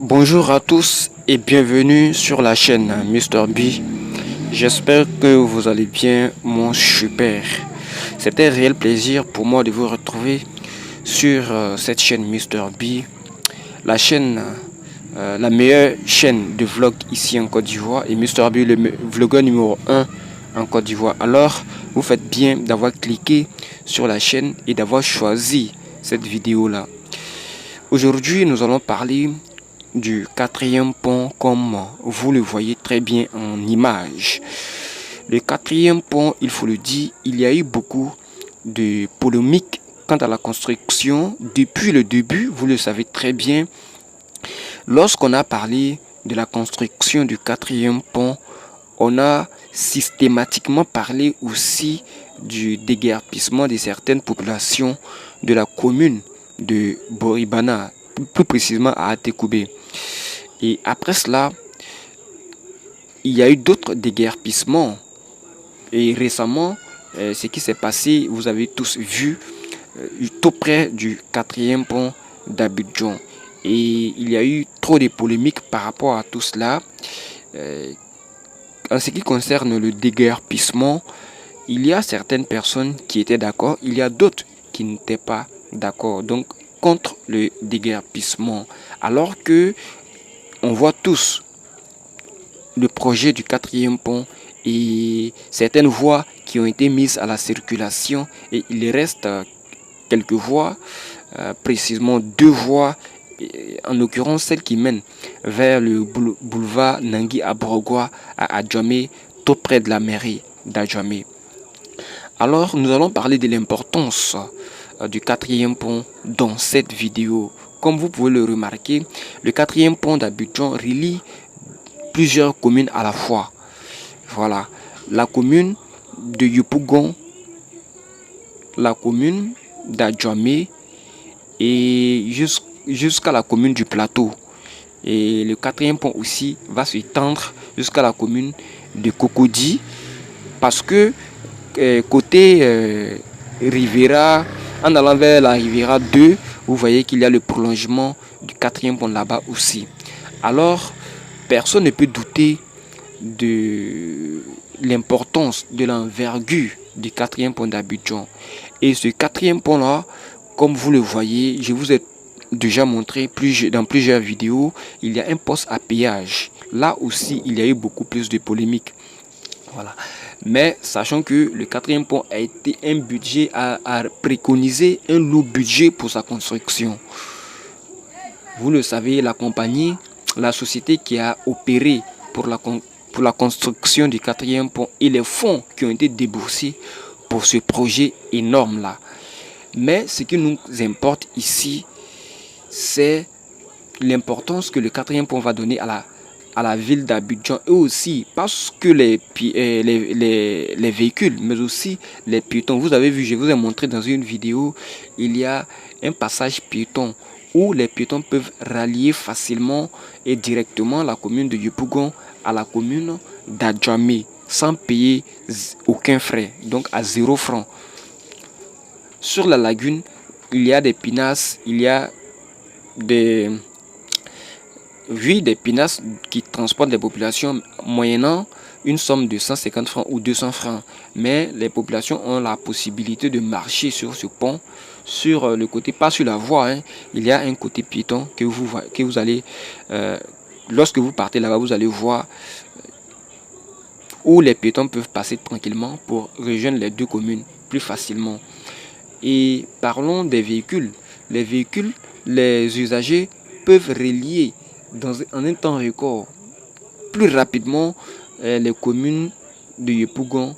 Bonjour à tous et bienvenue sur la chaîne Mr. B. J'espère que vous allez bien, mon super. C'est un réel plaisir pour moi de vous retrouver sur cette chaîne Mr. B, la chaîne, la meilleure chaîne de vlog ici en Côte d'Ivoire et Mr. B, le vlogueur numéro 1 en Côte d'Ivoire. Alors, vous faites bien d'avoir cliqué sur la chaîne et d'avoir choisi cette vidéo-là. Aujourd'hui, nous allons parler du quatrième pont comme vous le voyez très bien en image. Le quatrième pont, il faut le dire, il y a eu beaucoup de polémiques quant à la construction depuis le début. Vous le savez très bien. Lorsqu'on a parlé de la construction du quatrième pont, on a systématiquement parlé aussi du déguerpissement de certaines populations de la commune de Boribana, plus précisément à Atekoubé. Et après cela, il y a eu d'autres déguerpissements. Et récemment, ce qui s'est passé, vous avez tous vu, tout près du quatrième pont d'Abidjan. Et il y a eu trop de polémiques par rapport à tout cela. En ce qui concerne le déguerpissement, il y a certaines personnes qui étaient d'accord, il y a d'autres qui n'étaient pas d'accord. Donc, contre le déguerpissement. Alors que on voit tous le projet du quatrième pont et certaines voies qui ont été mises à la circulation et il reste quelques voies, précisément 2 voies, en l'occurrence celle qui mène vers le boulevard Nangui Abrogwa à Adjamé, tout près de la mairie d'Adjamé. Alors nous allons parler de l'importance du quatrième pont dans cette vidéo. Comme vous pouvez le remarquer, le quatrième pont d'Abidjan relie plusieurs communes à la fois. Voilà, la commune de Yopougon, la commune d'Adjamé et jusqu'à la commune du Plateau. Et le quatrième pont aussi va s'étendre jusqu'à la commune de Cocody parce que côté Rivera, en allant vers la Rivera 2, vous voyez qu'il y a le prolongement du quatrième pont là-bas aussi. Alors, personne ne peut douter de l'importance de l'envergure du quatrième pont d'Abidjan. Et ce quatrième pont-là, comme vous le voyez, je vous ai déjà montré dans plusieurs vidéos, il y a un poste à péage. Là aussi, il y a eu beaucoup plus de polémiques. Voilà. Mais sachant que le quatrième pont a été un budget à préconiser un lourd budget pour sa construction. Vous le savez, la compagnie, la société qui a opéré pour la construction du quatrième pont et les fonds qui ont été déboursés pour ce projet énorme là. Mais ce qui nous importe ici, c'est l'importance que le quatrième pont va donner à la ville d'Abidjan et aussi parce que les véhicules, mais aussi les piétons. Vous avez vu, je vous ai montré dans une vidéo, il y a un passage piéton où les piétons peuvent rallier facilement et directement la commune de Yopougon à la commune d'Adjamé sans payer aucun frais, donc à 0 francs. Sur la lagune, il y a des pinasses, il y a des pinasses qui transportent les populations moyennant une somme de 150 francs ou 200 francs. Mais les populations ont la possibilité de marcher sur ce pont, sur le côté, pas sur la voie, hein. Il y a un côté piéton que vous allez, lorsque vous partez là-bas, vous allez voir où les piétons peuvent passer tranquillement pour rejoindre les deux communes plus facilement. Et parlons des véhicules. Les véhicules, les usagers peuvent relier en un temps record plus rapidement les communes de Yopougon,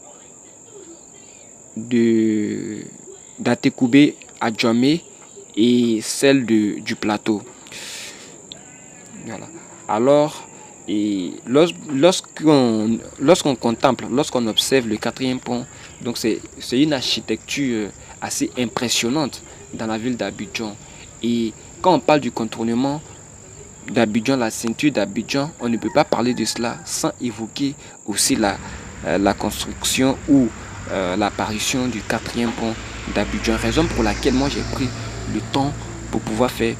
d'Atekoubé, Adjamé et celle du Plateau. Voilà. Alors, lorsqu'on contemple, lorsqu'on observe le quatrième pont, donc c'est une architecture assez impressionnante dans la ville d'Abidjan. Et quand on parle du contournement d'Abidjan, la ceinture d'Abidjan, on ne peut pas parler de cela sans évoquer aussi la construction ou l'apparition du quatrième pont d'Abidjan. Raison pour laquelle moi j'ai pris le temps pour pouvoir faire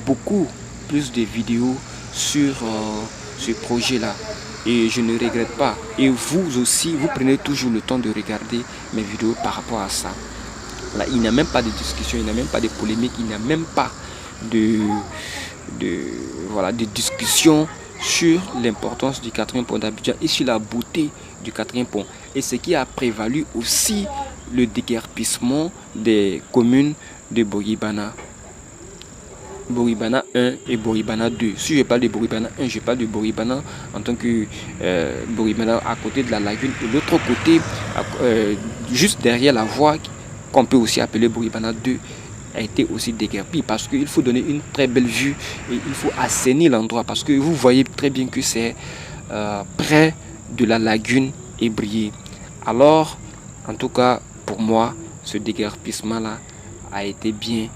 beaucoup plus de vidéos sur ce projet-là. Et je ne regrette pas. Et vous aussi, vous prenez toujours le temps de regarder mes vidéos par rapport à ça. Là, il n'y a même pas de discussion, il n'y a même pas de polémique, il n'y a même pas de discussion sur l'importance du 4e pont d'Abidjan et sur la beauté du 4e pont. Et ce qui a prévalu aussi le déguerpissement des communes de Bourguiba 1 et Bourguiba 2. Si je parle de Bourguiba 1, je parle de Bourguiba en tant que Bourguiba à côté de la lagune et l'autre côté, juste derrière la voie qu'on peut aussi appeler Bourguiba 2, a été aussi déguerpi parce qu'il faut donner une très belle vue et il faut assainir l'endroit parce que vous voyez très bien que c'est près de la lagune Ébrié. Alors, en tout cas, pour moi, ce déguerpissement là a été bien,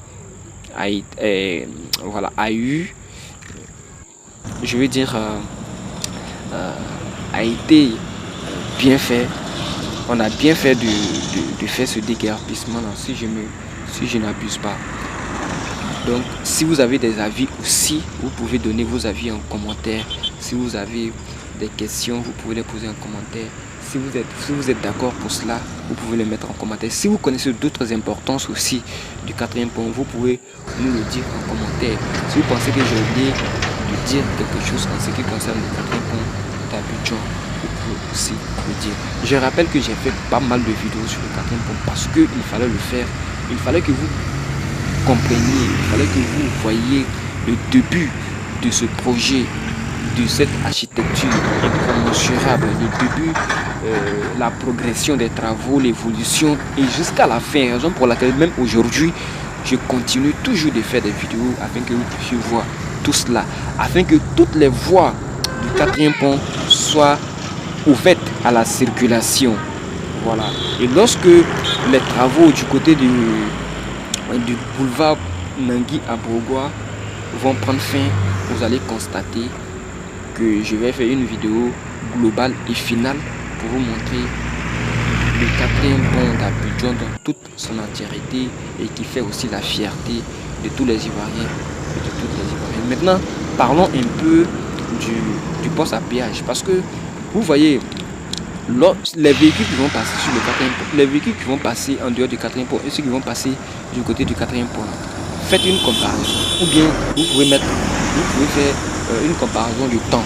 a eu, je veux dire, a été bien fait. On a bien fait de faire ce déguerpissement là, si je n'abuse pas. Donc, si vous avez des avis aussi, vous pouvez donner vos avis en commentaire. Si vous avez des questions, vous pouvez les poser en commentaire. Si vous êtes d'accord pour cela, vous pouvez les mettre en commentaire. Si vous connaissez d'autres importances aussi du 4e pont, vous pouvez nous le dire en commentaire. Si vous pensez que j'ai oublié de dire quelque chose en ce qui concerne le 4e pont d'Abidjan, vous pouvez aussi le dire. Je rappelle que j'ai fait pas mal de vidéos sur le 4e pont parce qu'il fallait le faire. Il fallait que vous compreniez, il fallait que vous voyiez le début de ce projet, de cette architecture incommensurable, le début, la progression des travaux, l'évolution et jusqu'à la fin, raison pour laquelle même aujourd'hui, je continue toujours de faire des vidéos afin que vous puissiez voir tout cela, afin que toutes les voies du 4e pont soient ouvertes à la circulation. Voilà. Et lorsque les travaux du côté du boulevard Nangui à Bourgois vont prendre fin, vous allez constater que je vais faire une vidéo globale et finale pour vous montrer le 4e pont d'Abidjan dans toute son entièreté et qui fait aussi la fierté de tous les Ivoiriens et de toutes les Ivoiriennes. Maintenant, parlons un peu du poste à péage parce que vous voyez, les véhicules qui vont passer sur le 4e pont, les véhicules qui vont passer en dehors du 4e pont et ceux qui vont passer du côté du 4e pont, faites une comparaison. Ou bien vous pouvez faire une comparaison du temps.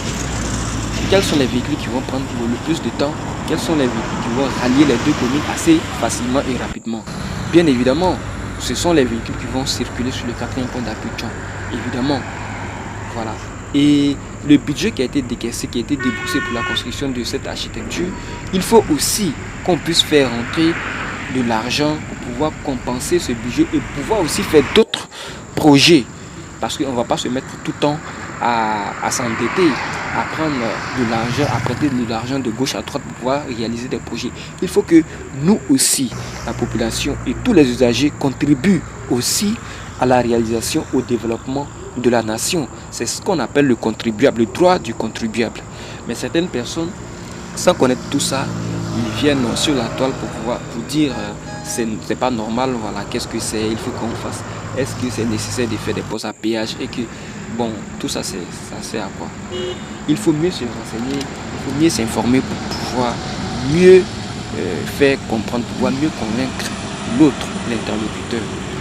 Quels sont les véhicules qui vont prendre le plus de temps? Quels sont les véhicules qui vont rallier les deux communes assez facilement et rapidement? Bien évidemment, ce sont les véhicules qui vont circuler sur le 4e pont d'Abidjan. Évidemment. Voilà. Et le budget qui a été décaissé, qui a été déboursé pour la construction de cette architecture, il faut aussi qu'on puisse faire rentrer de l'argent pour pouvoir compenser ce budget et pouvoir aussi faire d'autres projets. Parce qu'on ne va pas se mettre tout le temps à s'endetter, à prendre de l'argent, à prêter de l'argent de gauche à droite pour pouvoir réaliser des projets. Il faut que nous aussi, la population et tous les usagers contribuent aussi à la réalisation, au développement de la nation. C'est ce qu'on appelle le contribuable, le droit du contribuable. Mais certaines personnes, sans connaître tout ça, ils viennent sur la toile pour dire c'est pas normal, voilà, qu'est-ce que c'est, il faut qu'on fasse. Est-ce que c'est nécessaire de faire des postes à péage et que, bon, tout ça, ça sert à quoi? Il faut mieux se renseigner, il faut mieux s'informer pour pouvoir mieux faire comprendre, pour pouvoir mieux convaincre l'autre, l'interlocuteur.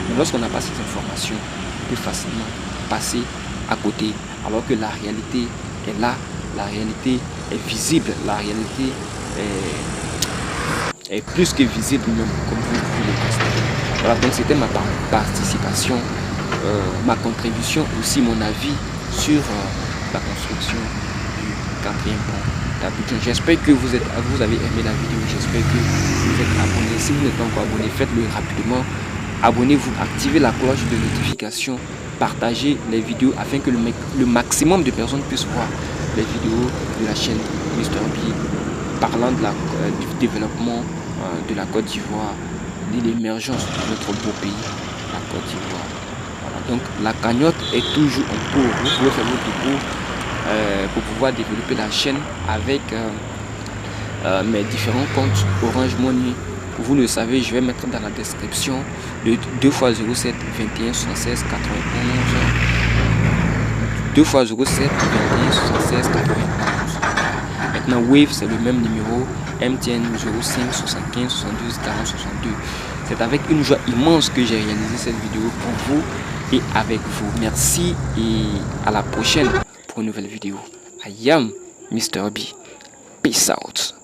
Mais lorsqu'on n'a pas ces informations, on peut facilement passer à côté, alors que la réalité est là, la réalité est visible, la réalité est plus que visible même, comme vous pouvez le constater. Voilà, donc c'était ma participation, ma contribution, aussi mon avis sur la construction du 4e pont d'Abidjan. J'espère que vous avez aimé la vidéo, j'espère que vous êtes abonné. Si vous n'êtes pas encore abonné, faites-le rapidement. Abonnez-vous, activez la cloche de notification, partagez les vidéos afin que le maximum de personnes puissent voir les vidéos de la chaîne Mr B parlant du développement de la Côte d'Ivoire, de l'émergence de notre beau pays, la Côte d'Ivoire. Voilà, donc la cagnotte est toujours en cours. Vous pouvez faire votre dépôt pour pouvoir développer la chaîne avec mes différents comptes Orange Money. Vous le savez, je vais mettre dans la description le 2x07 21 76 91. 2 fois 07 21 76 91. Maintenant Wave c'est le même numéro, MTN 05 75 72 40 62. C'est avec une joie immense que j'ai réalisé cette vidéo pour vous et avec vous. Merci et à la prochaine pour une nouvelle vidéo. I am Mr. B. Peace out.